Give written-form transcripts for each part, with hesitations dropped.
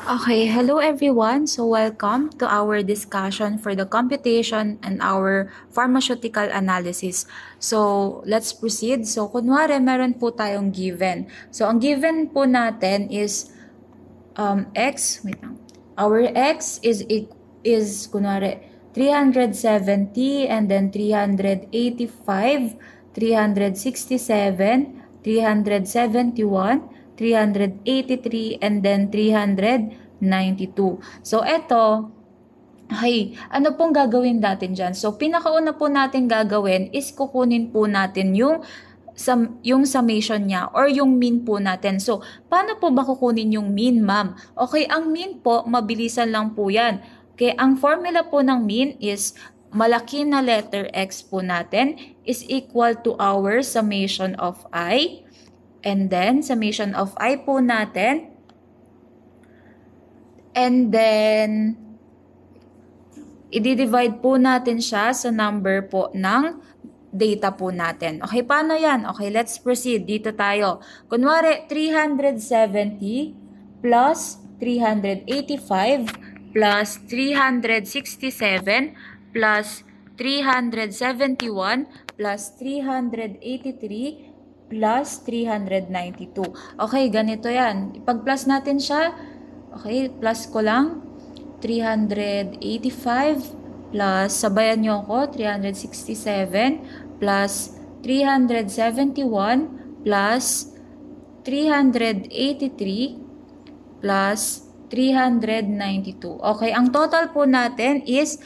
Okay, hello everyone. So welcome to our discussion for the computation and our pharmaceutical analysis. So let's proceed. So kunwari meron po tayong given. So ang given po natin is x, wait lang. Our x is kunwari 370 and then 385, 367, 371, 383, and then 392. So, eto, ano pong gagawin natin dyan? So, pinakauna po natin gagawin is kukunin po natin yung summation niya or yung mean po natin. So, paano po ba kukunin yung mean, ma'am? Okay, ang mean po, mabilisan lang po yan. Okay, ang formula po ng mean is malaki na letter x po natin is equal to our summation of I. And then, summation of I po natin. And then, i-divide po natin siya sa number po ng data po natin. Okay, paano yan? Okay, let's proceed. Dito tayo. Kunwari, 370 plus 385 plus 367 plus 371 plus 383 plus 392. Okay, ganito yan. Ipag-plus natin siya. Okay, plus ko lang. 385 plus, sabayan nyo ako, 367 plus 371 plus 383 plus 392. Okay, ang total po natin is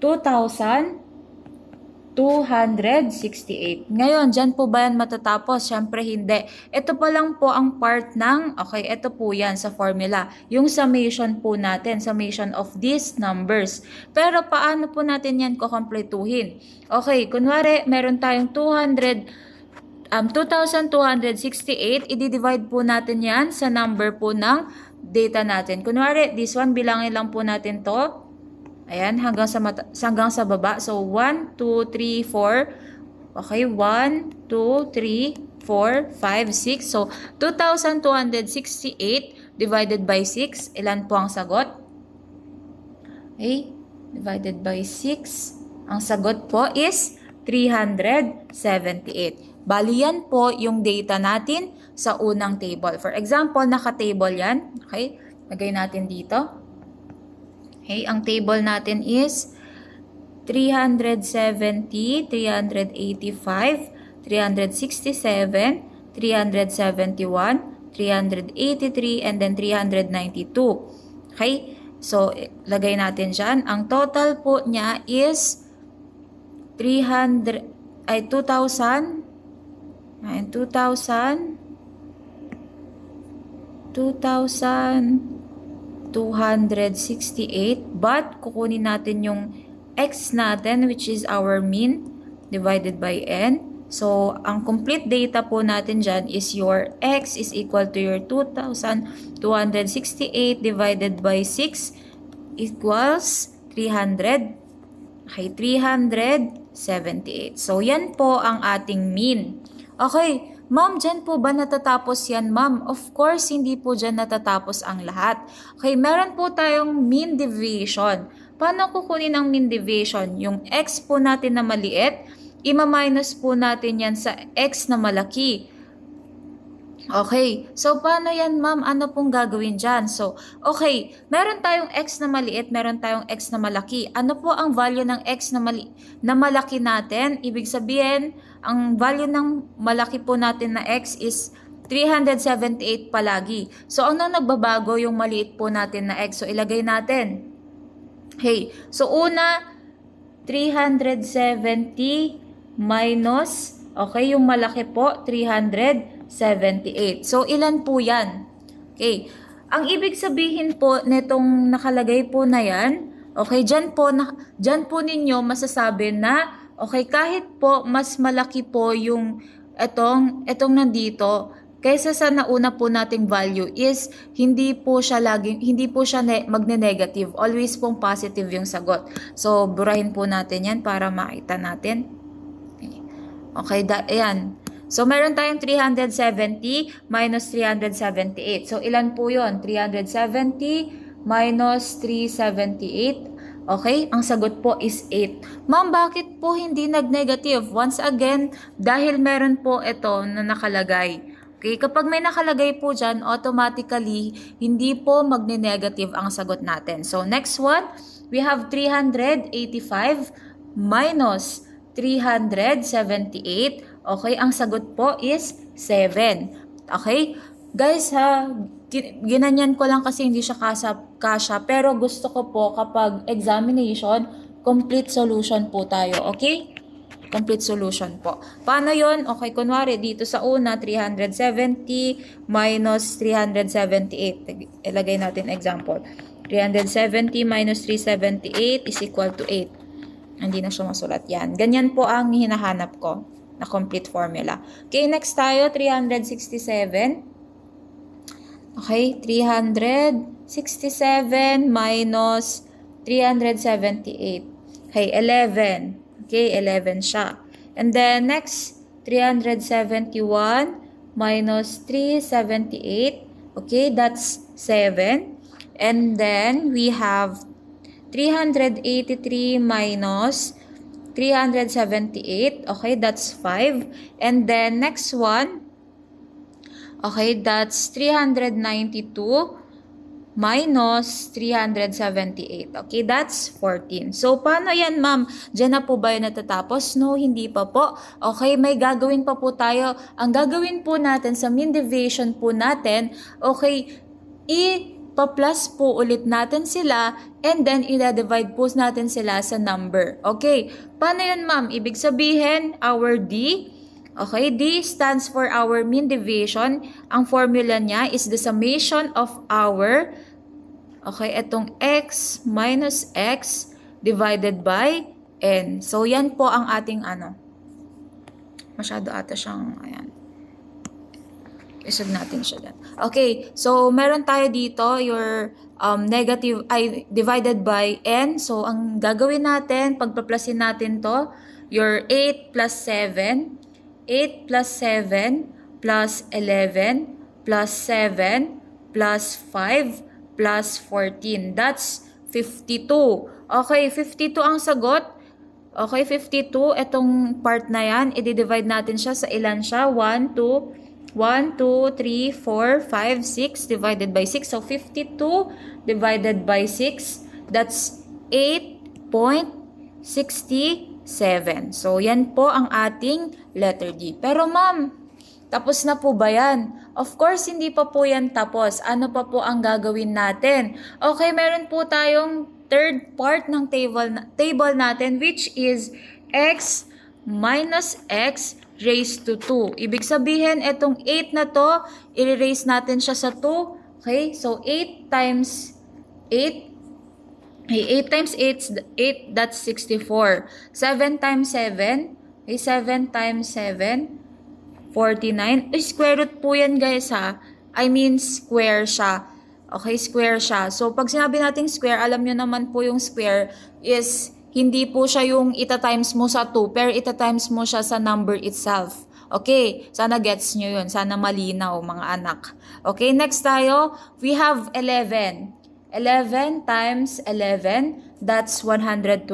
2,268. Ngayon, dyan po ba yan matatapos? Siyempre hindi. Ito pa lang po ang part ng, okay, ito po yan sa formula. Yung summation po natin, summation of these numbers. Pero paano po natin yan kukompletuhin? Okay, kunwari, meron tayong 2,268, i-divide po natin yan sa number po ng data natin. Kunwari, this one, bilangin lang po natin to. Ayan, hanggang sa baba. So, 1, 2, 3, 4. Okay, 1, 2, 3, 4, 5, 6. So, 2,268 divided by 6. Ilan po ang sagot? Okay, divided by 6. Ang sagot po is 378. Bali yan po yung data natin sa unang table. For example, naka-table yan. Okay, lagay natin dito. Okay, ang table natin is 370, 385, 367, 371, 383, and then 392. Okay, so lagay natin dyan. Ang total po niya is 2,000, 268, but kukunin natin yung x natin, which is our mean, divided by n. So, ang complete data po natin dyan is your x is equal to your 2,268 divided by 6 equals 300. Okay, 378. So, yan po ang ating mean. Okay, ma'am, dyan po ba natatapos yan, ma'am? Of course, hindi po dyan natatapos ang lahat. Okay, meron po tayong mean deviation. Paano kukunin ang mean deviation? Yung x po natin na maliit, ima-minus po natin yan sa x na malaki. Okay, so paano yan, ma'am? Ano pong gagawin dyan? So, okay, meron tayong x na maliit, meron tayong x na malaki. Ano po ang value ng x na malaki natin? Ibig sabihin, ang value ng malaki po natin na x is 378 palagi. So, ano nagbabago yung maliit po natin na x? So, ilagay natin. Okay, so una, 370 minus, okay, yung malaki po, 378. So, ilan po yan? Okay, ang ibig sabihin po netong nakalagay po na yan, okay, dyan po ninyo masasabi na, okay, kahit po mas malaki po yung etong nandito, kaysa sa nauna po nating value is hindi po siya magne-negative. Always pong positive yung sagot. So, burahin po natin yan para makita natin. Okay, ayan. So, meron tayong 370 minus 378. So, ilan po yun? 370 minus 378. Okay? Ang sagot po is 8. Ma'am, bakit po hindi nag-negative? Once again, dahil meron po ito na nakalagay. Okay? Kapag may nakalagay po dyan, automatically, hindi po magne-negative ang sagot natin. So, next one, we have 385 minus 378. Okay, ang sagot po is 7. Okay? Guys ha, ginanyan ko lang kasi hindi siya kasya. Pero gusto ko po kapag examination, complete solution po tayo. Okay? Complete solution po. Paano yon? Okay, kunwari dito sa una, 370 minus 378. Ilagay natin example. 370 minus 378 is equal to 8. Hindi na siya masulat yan. Ganyan po ang hinahanap ko na complete formula. Okay, next tayo, 367. Okay, 367 minus 378. Okay, 11. Okay, 11 siya. And then, next, 371 minus 378. Okay, that's 7. And then, we have 383 minus 378. Okay, that's 5. And then, next one, okay, that's 392 minus 378. Okay, that's 14. So, paano yan, ma'am? Diyan na po ba yun natatapos? No, hindi pa po. Okay, may gagawin pa po tayo. Ang gagawin po natin sa mean deviation po natin, okay, pa-plus po ulit natin sila and then i-divide po natin sila sa number. Okay, paano yan, ma'am? Ibig sabihin, our D, okay, D stands for our mean deviation. Ang formula niya is the summation of our, okay, itong x minus x divided by n. So, yan po ang ating masyado ata siyang, ayan. Isog natin siya dyan. Okay, so meron tayo dito your negative divided by n. So ang gagawin natin, pagpaplasin natin to, your 8 plus 7, 8 plus 7 plus 11 plus 7 plus 5 plus 14. That's 52. Okay, 52 ang sagot. Okay, 52. Itong part na yan, i-divide natin siya sa ilan siya? 1, 2, 3, 4, 5, 6 divided by 6. So, 52 divided by 6, that's 8.67. So, yan po ang ating letter D. Pero ma'am, tapos na po ba yan? Of course, hindi pa po yan tapos. Ano pa po ang gagawin natin? Okay, meron po tayong third part ng table natin, which is x minus x raised to 2. Ibig sabihin, itong 8 na to, i-raise natin siya sa 2. Okay? So, 8 times 8. 8 times 8, that's 64. 7 times 7. Okay, 7 times 7, 49. Square root po yan, guys, ha? I mean, square siya. Okay, square siya. So, pag sinabi natin square, alam nyo naman po yung square is hindi po siya yung ita-times mo sa 2, pero ita-times mo siya sa number itself. Okay, sana gets nyo yun. Sana malinaw, mga anak. Okay, next tayo, we have 11. 11 times 11, that's 121.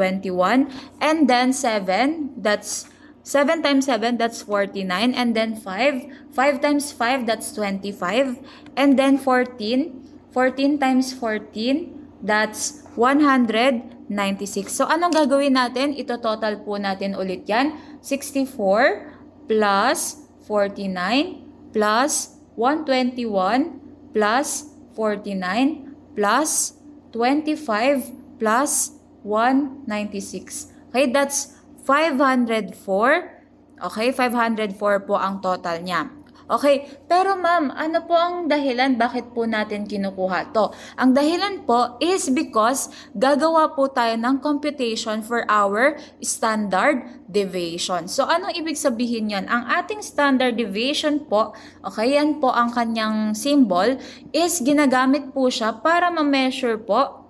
And then 7, that's 7 times 7, that's 49. And then 5, 5 times 5, that's 25. And then 14, 14 times 14, that's 196. So, anong gagawin natin? Ito total po natin ulit yan. 64 plus 49 plus 121 plus 49 plus 25 plus 196. Okay, that's 504. Okay, 504 po ang total niya. Okay, pero ma'am, ano po ang dahilan bakit po natin kinukuha to? Ang dahilan po is because gagawa po tayo ng computation for our standard deviation. So, anong ibig sabihin yon? Ang ating standard deviation po, okay, yan po ang kanyang symbol, is ginagamit po siya para ma-measure po,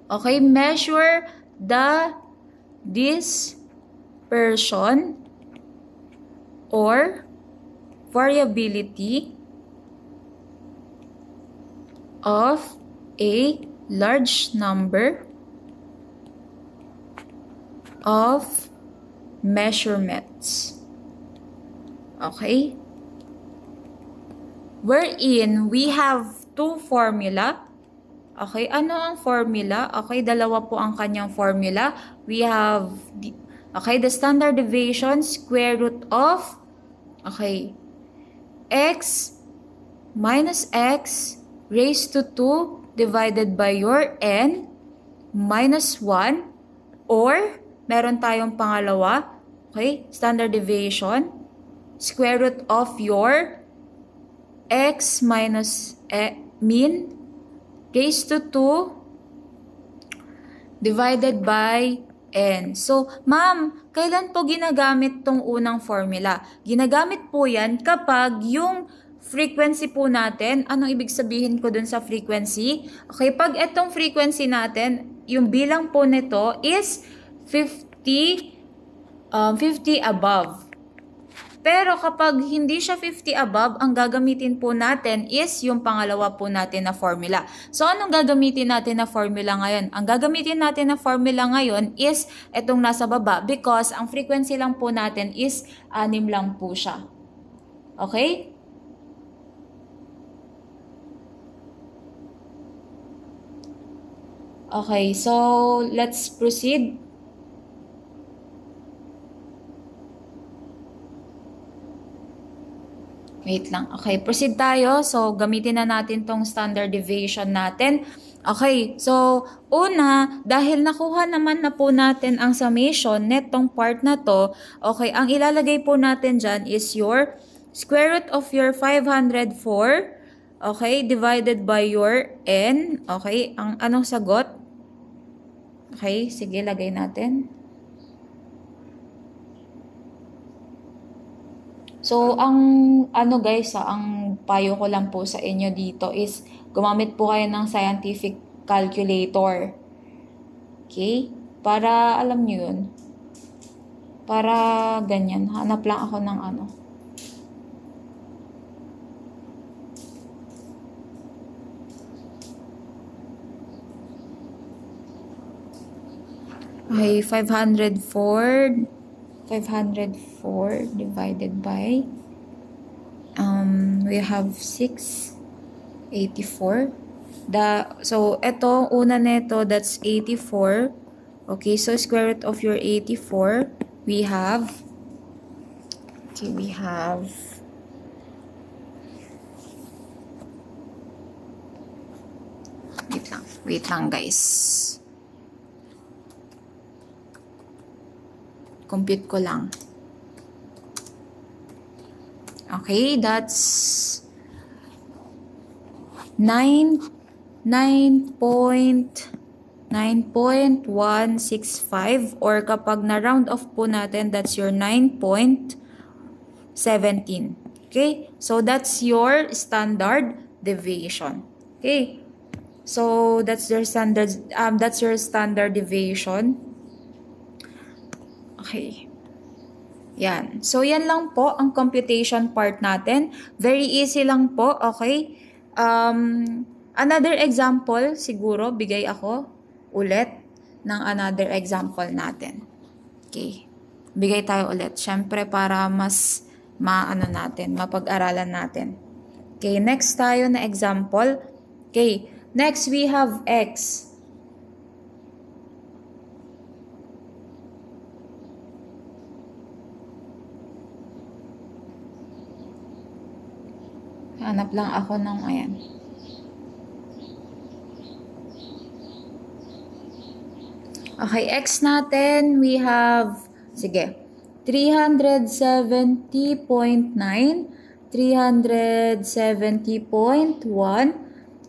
okay, measure the dispersion or variability of a large number of measurements. Okay? Wherein we have two formula. Okay, ano ang formula? Okay, dalawa po ang kanyang formula. We have the standard deviation, square root of x minus x raised to 2 divided by your n minus 1, or meron tayong pangalawa, standard deviation, square root of your x minus mean raised to 2 divided by n. So, ma'am, kailan po ginagamit tong unang formula? Ginagamit po yan kapag yung frequency po natin, anong ibig sabihin ko dun sa frequency? Okay, pag itong frequency natin, yung bilang po nito is 50 above. Pero kapag hindi siya 50 above, ang gagamitin po natin is yung pangalawa po natin na formula. So, anong gagamitin natin na formula ngayon? Ang gagamitin natin na formula ngayon is itong nasa baba because ang frequency lang po natin is 6 lang po siya. Okay? Okay, so let's proceed. Wait lang. Okay, proceed tayo. So, gamitin na natin tong standard deviation natin. Okay, so, una, dahil nakuha naman na po natin ang summation netong part na to, okay, ang ilalagay po natin dyan is your square root of your 504, okay, divided by your n, okay, ang anong sagot? Okay, sige, lagay natin. So, ang ano guys, ang payo ko lang po sa inyo dito is gumamit po kayo ng scientific calculator. Okay? Para alam nyo yun. Para ganyan. Hanap lang ako ng ano. Okay, 504 divided by we have 684. So ito una nito, that's 84. Okay, so square root of your 84, we have wait lang guys. Compute ko lang. Okay, that's 9.165, or kapag na-round off po natin, that's your 9.17. Okay, so that's your standard deviation. Okay, so that's your standard deviation. Okay. Yan. So, yan lang po ang computation part natin. Very easy lang po. Okay. Another example, siguro, bigay ako ulit ng another example natin. Okay. Bigay tayo ulit. Siyempre, para mas mapag-aralan natin. Okay. Next tayo na example. Okay. Next, we have x. Hanap lang ako ng ayan. Okay, x natin, we have, sige, 370.9, 370.1,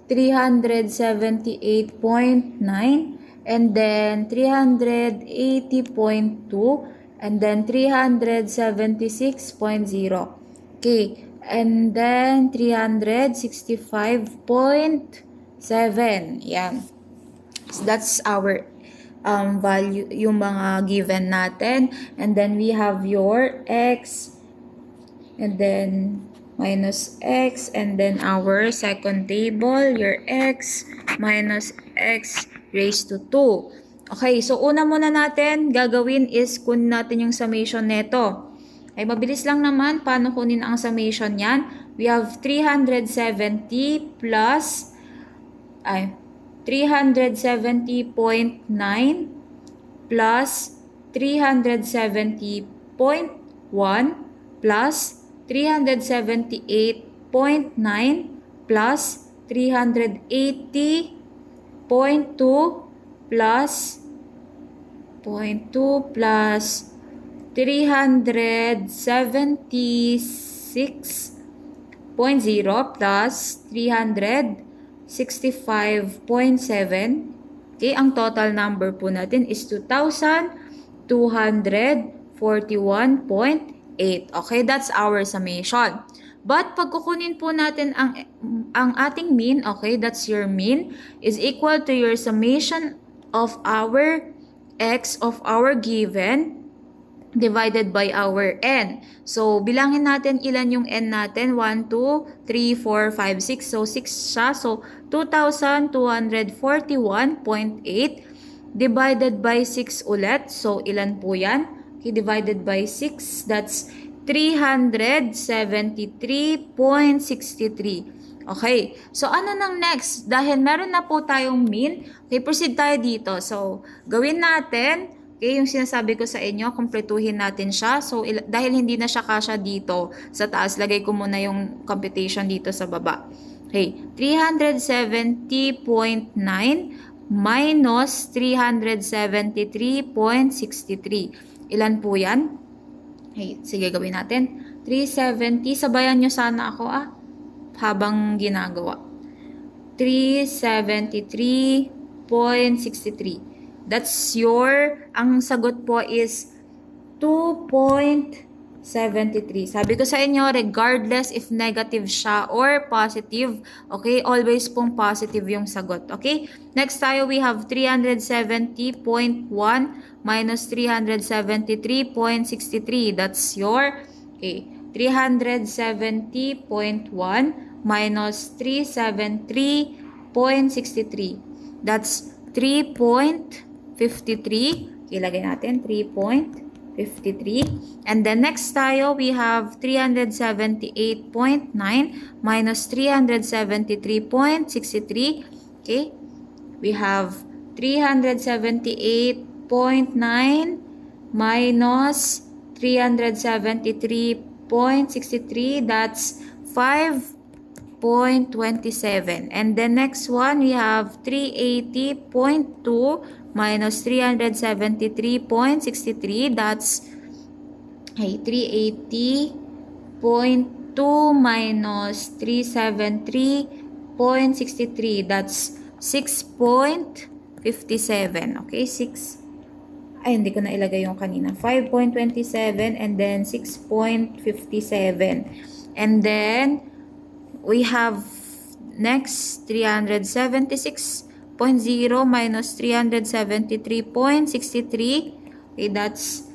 378.9, and then 380.2, and then 376.0. Okay. And then 365.7. Yan. So that's our value, yung mga given natin. And then we have your x and then minus x, and then our second table, your x minus x raised to 2. Okay, so una muna natin gagawin is kunin natin yung summation neto. Ay mabilis lang naman paano kunin ang summation yan. We have 370 plus 370.9 plus 370.1 plus 378.9 plus 380.2 plus 0.2 plus 376.0 plus 365.7. Okay, ang total number po natin is 2,241.8. Okay, that's our summation. But pag kukunin po natin ang ating mean, okay, that's your mean, is equal to your summation of our x of our given divided by our n. So, bilangin natin ilan yung n natin. 1, 2, 3, 4, 5, 6. So, 6 siya. So, 2,241.8 divided by 6 ulit. So, ilan po yan? Okay, divided by 6, that's 373.63. Okay, so ano nang next? Dahil meron na po tayong mean, okay, proceed tayo dito. So, gawin natin, okay, yung sinasabi ko sa inyo, kumpletuhin natin siya. So, dahil hindi na siya kasya dito sa taas, lagay ko muna yung computation dito sa baba. Okay, 370.9 minus 373.63. Ilan po yan? Okay, sige, gawin natin. 370, sabayan nyo sana ako habang ginagawa. 373.63. That's ang sagot po is 2.73. Sabi ko sa inyo, regardless if negative siya or positive, okay, always pong positive yung sagot, okay? Next tayo, we have 370.1 minus 373.63. That's okay, 370.1 minus 373.63. That's 3.53. Ilagay natin 3.53. And then next tayo, we have 378.9 minus 373.63. Okay? We have 378.9 minus 373.63. That's 5.27. And the next one, we have 380.2 minus 373.63. That's 380.2 minus 373.63. That's 6.57. Okay, 6. Ay, hindi ko na ilagay yung kanina. 5.27 and then 6.57. And then, we have next 376.0 minus 373.63. Okay, that's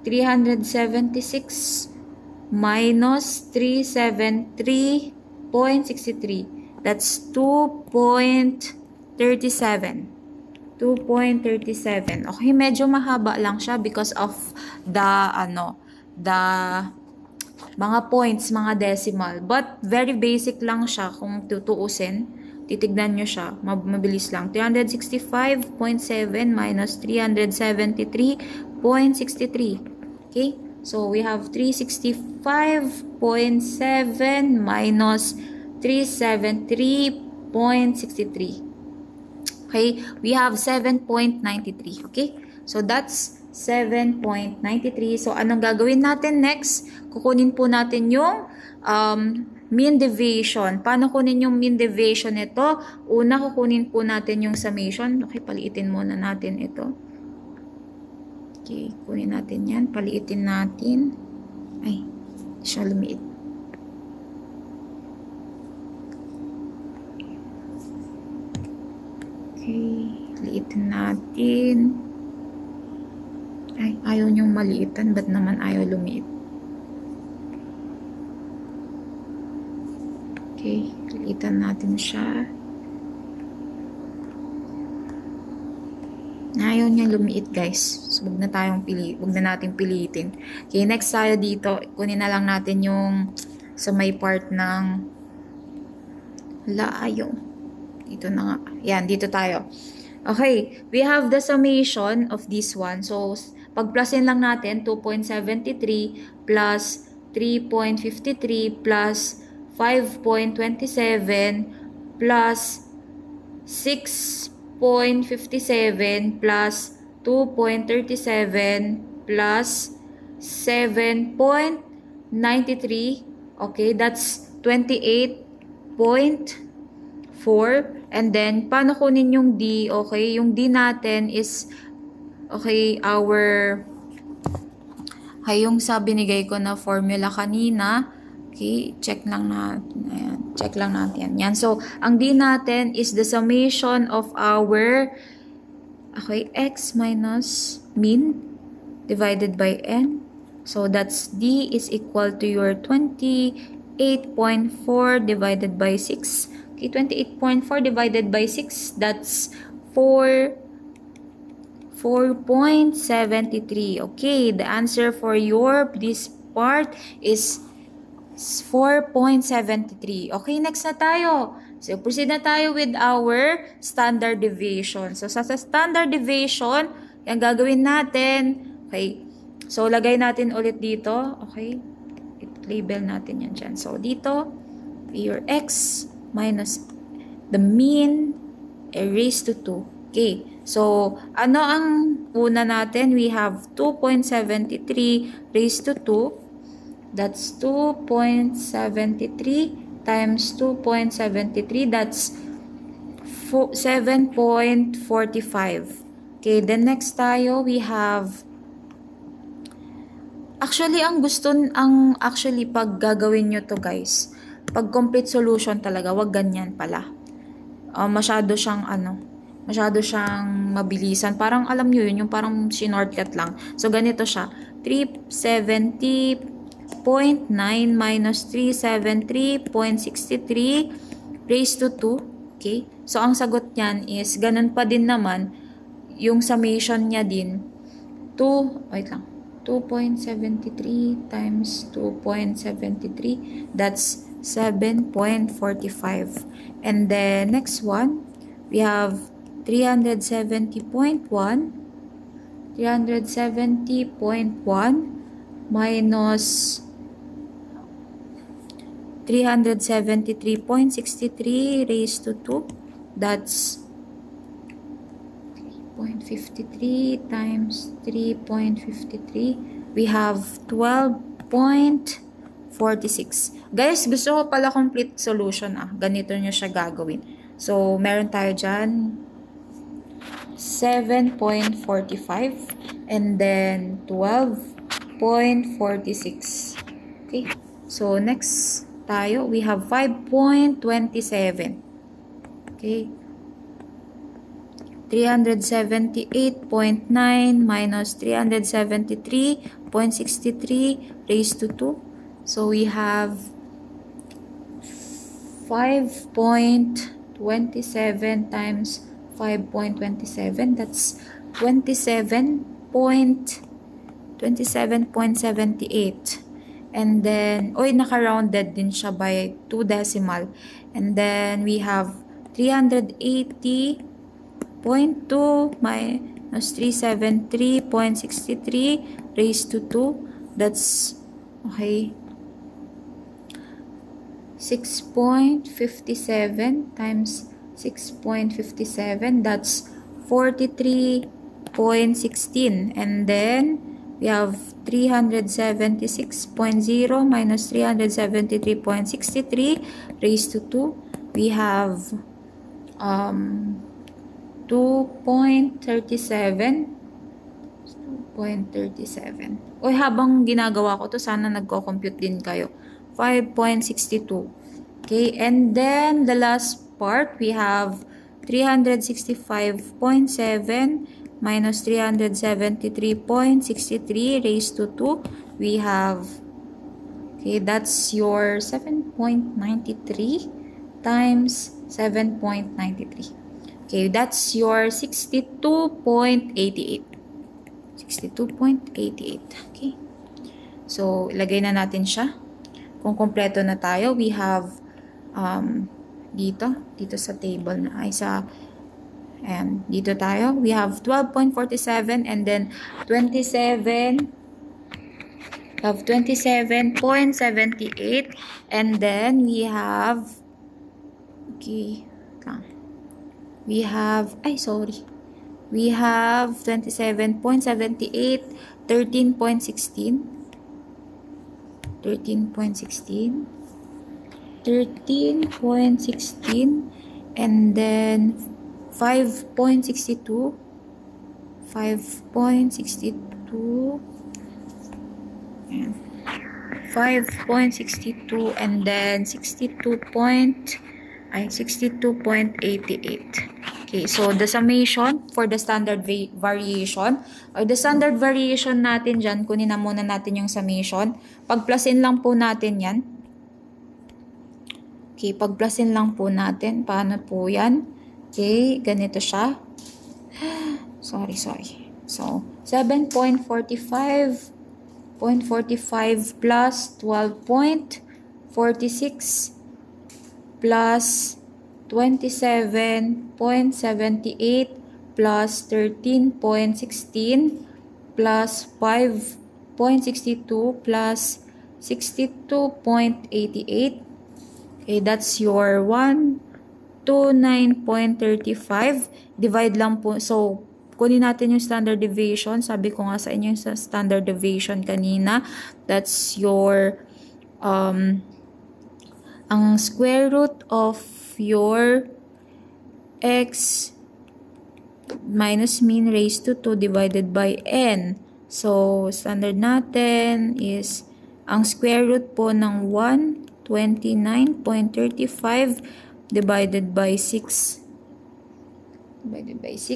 376 minus 373.63. That's 2.37. 2.37. Okay, medyo mahaba lang siya because of the mga points, mga decimal. But very basic lang siya kung tutuusin. Titignan nyo siya. Mabilis lang. 365.7 minus 373.63. Okay? So, we have 365.7 minus 373.63. Okay, we have 7.93. Okay, so that's 7.93. So, anong gagawin natin next? Kukunin po natin yung mean deviation. Paano kunin yung mean deviation nito? Una, kukunin po natin yung summation. Okay, paliitin muna natin ito. Okay, kunin natin yan. Paliitin natin. Ay, siya lumiit. Okay, liitin natin. Ay, ayaw niyong maliitan. Ba't naman ayaw lumiit? Okay, litan natin siya. Ayaw niya lumiit, guys. So, huwag na natin pilitin. Okay, next tayo dito. Kunin na lang natin yung sa may part ng ayaw. Dito na nga. Yan, dito tayo. Okay, we have the summation of this one. So, pag-plusin lang natin 2.73 plus 3.53 plus 5.27 plus 6.57 plus 2.37 plus 7.93. Okay, that's 28.4. And then, paano kunin yung D? Okay, yung D natin is, okay, yung sa binigay ko na formula kanina. Okay, check lang natin. Ayan, check lang natin. Yan. So, ang D natin is the summation of our, okay, X minus mean divided by N. So, that's D is equal to your 28.4 divided by 6. Okay, 28.4 divided by 6, that's 4.73. Okay, the answer for this part is 4.73. Okay, next na tayo. So, proceed na tayo with our standard deviation. So, sa standard deviation, yung gagawin natin, okay, so, lagay natin ulit dito, okay, label natin yan dyan. So, dito, your X minus the mean raised to 2. Okay, so, ano ang una natin? We have 2.73 raised to 2. That's 2.73 times 2.73. That's 7.45. Okay, then next tayo, we have, actually, pag gagawin nyo to, guys, pag complete solution talaga, wag ganyan pala. Masyado siyang mabilisan. Parang alam nyo yun, yung parang shortcut lang. So, ganito siya. 370.9 minus 373.63 raised to 2. Okay? So, ang sagot niyan is, ganun pa din naman, yung summation niya din, 2.73 times 2.73, that's 7.45. And then, next one, we have 370.1 minus 373.63 raised to 2. That's 3.53 times 3.53. We have 12.46. Guys, gusto ko pala complete solution. Ganito nyo siya gagawin. So, meron tayo dyan 7.45 and then 12.46. Okay. So, next tayo, we have 5.27. Okay. 378.9 minus 373.63 raised to 2. So, we have 5.27 times 5.27. That's 27.78. And then, naka-rounded din siya by 2 decimal. And then, we have 380.2 minus 373.63 raised to 2. That's, okay, 6.57 times 6.57. That's 43.16. And then, we have 376.0 minus 373.63 raised to 2. We have 2.37. Habang ginagawa ko to, sana nagko-compute din kayo. 5.62. Okay, and then the last part, we have 365.7 minus 373.63 raised to 2. We have Okay, that's your 7.93 times 7.93. Okay, that's your 62.88. 62.88. Okay. So, ilagay na natin siya. Kung kompleto na tayo, we have dito sa table na ay sa and dito tayo, we have 12.47 and then 27 have 27.78 and then we have we have 27.78, 13.16 and then 5.62 and 5.62 and then 62.88. Okay, so the summation for the standard variation or the standard variation natin dyan, kunin na muna natin yung summation. Pag-plusin lang po natin yan. Okay, pag-plusin lang po natin. Paano po yan? Okay, ganito siya. Sorry. So, 7.45 plus 12.46 plus 27.78 plus 13.16 plus 5.62 plus 62.88. Okay, that's your 129.35. Divide lang po. So, kunin natin yung standard deviation. Sabi ko nga sa inyo yung standard deviation kanina. That's your ang square root of your x minus mean raised to 2 divided by n. So, standard natin is ang square root po ng 129.35 divided by 6.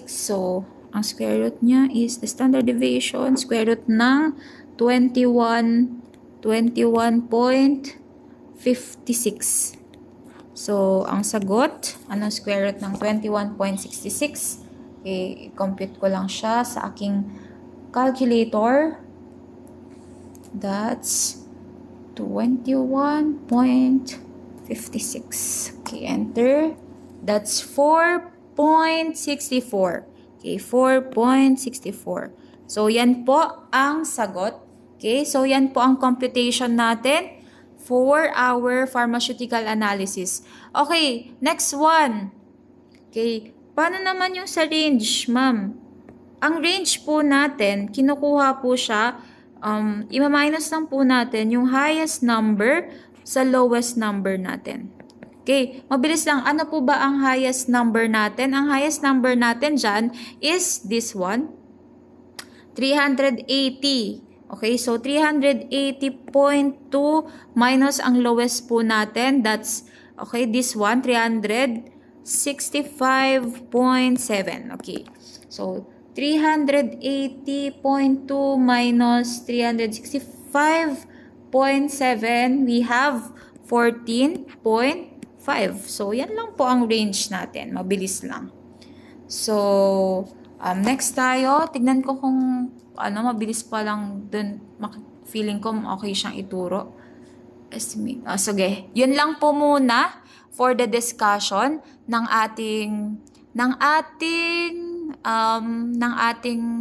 So, ang square root niya is the standard deviation, square root ng 21.56. So, ang sagot, anong square root ng 21.66? Okay, compute ko lang siya sa aking calculator. That's 21.56. Okay, enter. That's 4.64. Okay, 4.64. So, yan po ang sagot. Okay, so yan po ang computation natin for our pharmaceutical analysis. Okay, next one. Okay, paano naman yung sa range, ma'am? Ang range po natin, kinukuha po siya, ima-minus lang po natin yung highest number sa lowest number natin. Okay, mabilis lang. Ano po ba ang highest number natin? Ang highest number natin dyan is this one, 380. Okay, so 380.2 minus ang lowest po natin. That's, okay, this one, 365.7. Okay, so 380.2 minus 365.7, we have 14.5. So, yan lang po ang range natin. Mabilis lang. So, next tayo. Tignan ko kung mabilis pa lang dun. Feeling ko okay siyang ituro. Estimate. Sige. Yun lang po muna for the discussion ng ating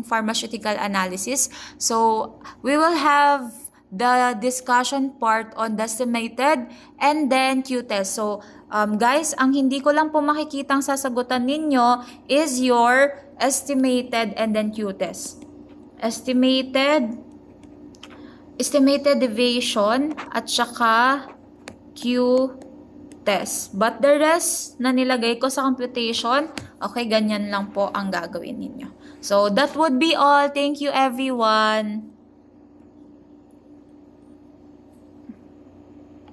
pharmaceutical analysis. So, we will have the discussion part on the estimated and then Q-test. So, guys, ang hindi ko lang po makikitang sasagutan ninyo is your estimated and then Q-test. Estimated deviation at saka Q-test. But the rest na nilagay ko sa computation, okay, ganyan lang po ang gagawin ninyo. So, that would be all. Thank you, everyone.